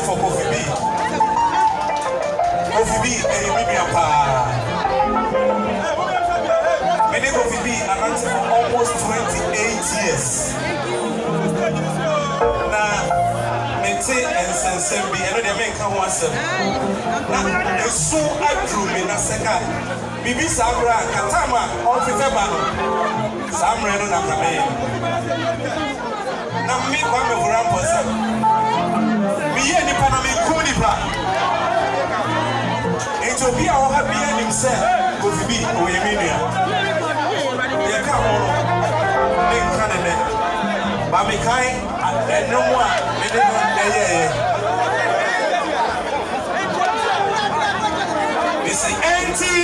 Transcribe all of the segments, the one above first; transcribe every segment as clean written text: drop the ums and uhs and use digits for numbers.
For Kofi B. Kofi B, Many Kofi B are for almost 28 years. Now, maintain and sensembi, and the men can once. Now, it's so accurate in a second. Bibi Sabra, Katama, all the Febano. Sam Reno Nakame. Now, me come over Ramposa. Biye ni panami kuni pa. Ethiopia o ha biye ni mse Kofi B o yeminia. Ye ka ho no. Ne kan ne. Ba me kai eno mu a me de no ye. We say enti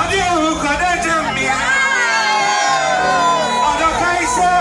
ade o ko da jamia. Odo kai sa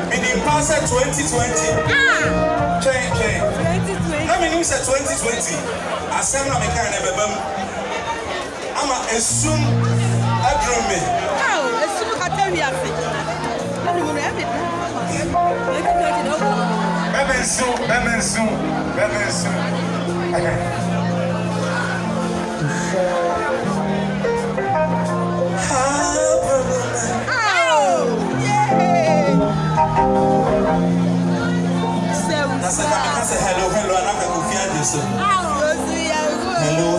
Meaning pass 2020. Let me use 2020. I said, I'm a kind of a bum. I'm a assume a drum. Assume I tell you, hello, and I'm going to fear you. Hello.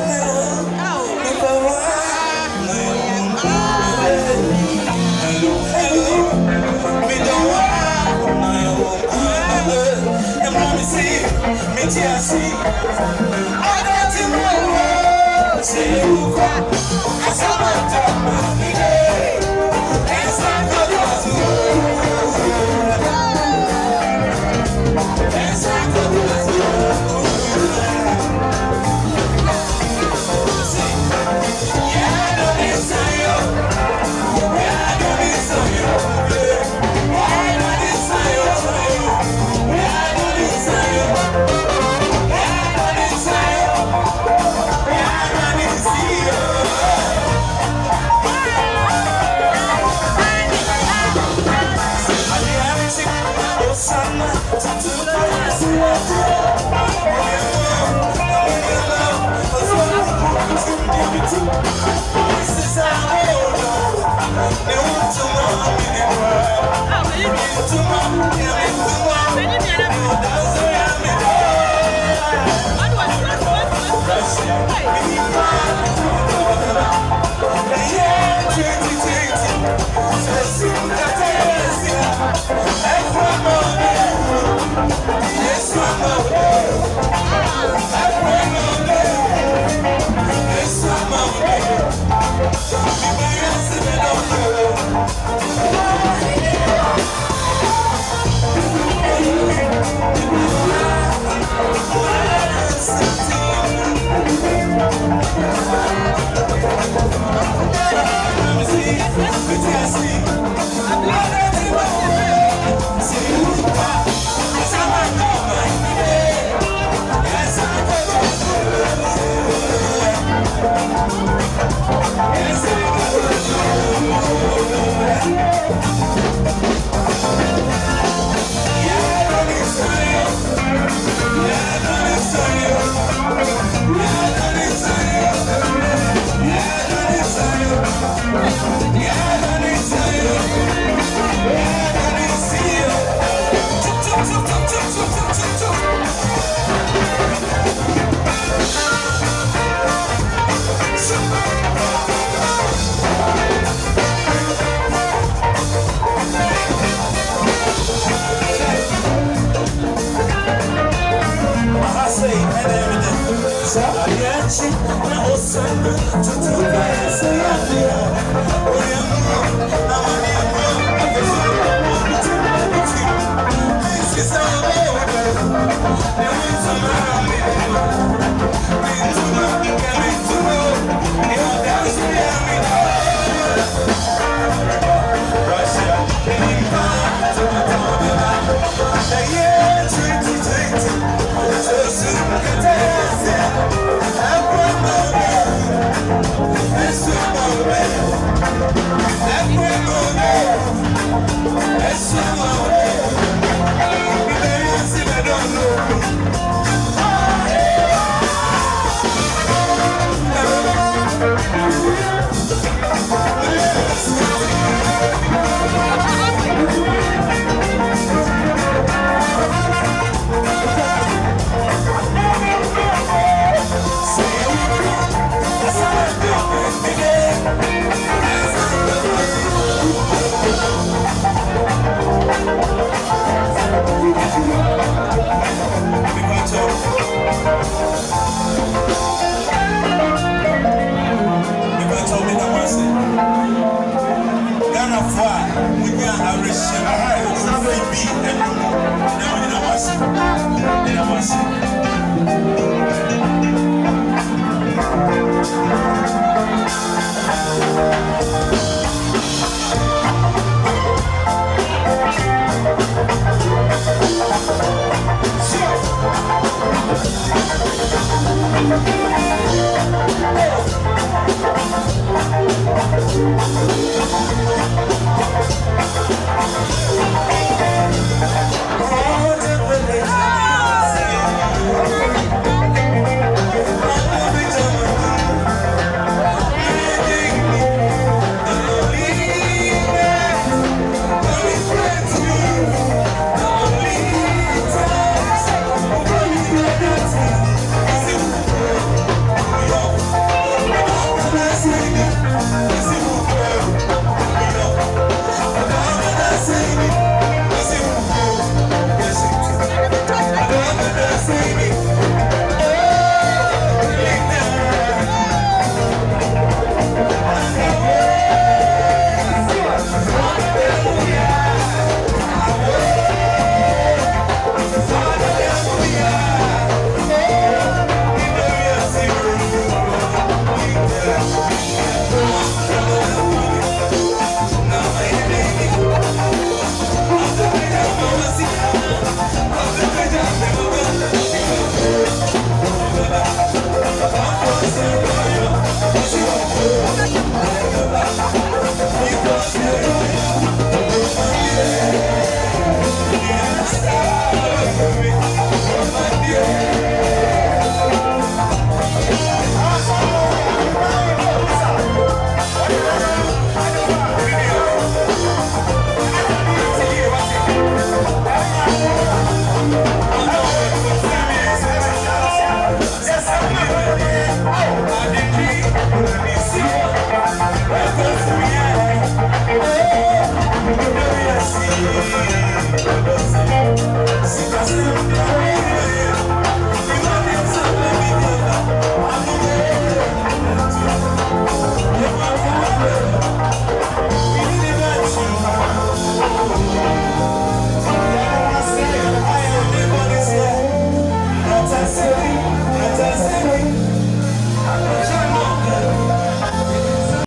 Yeah. Say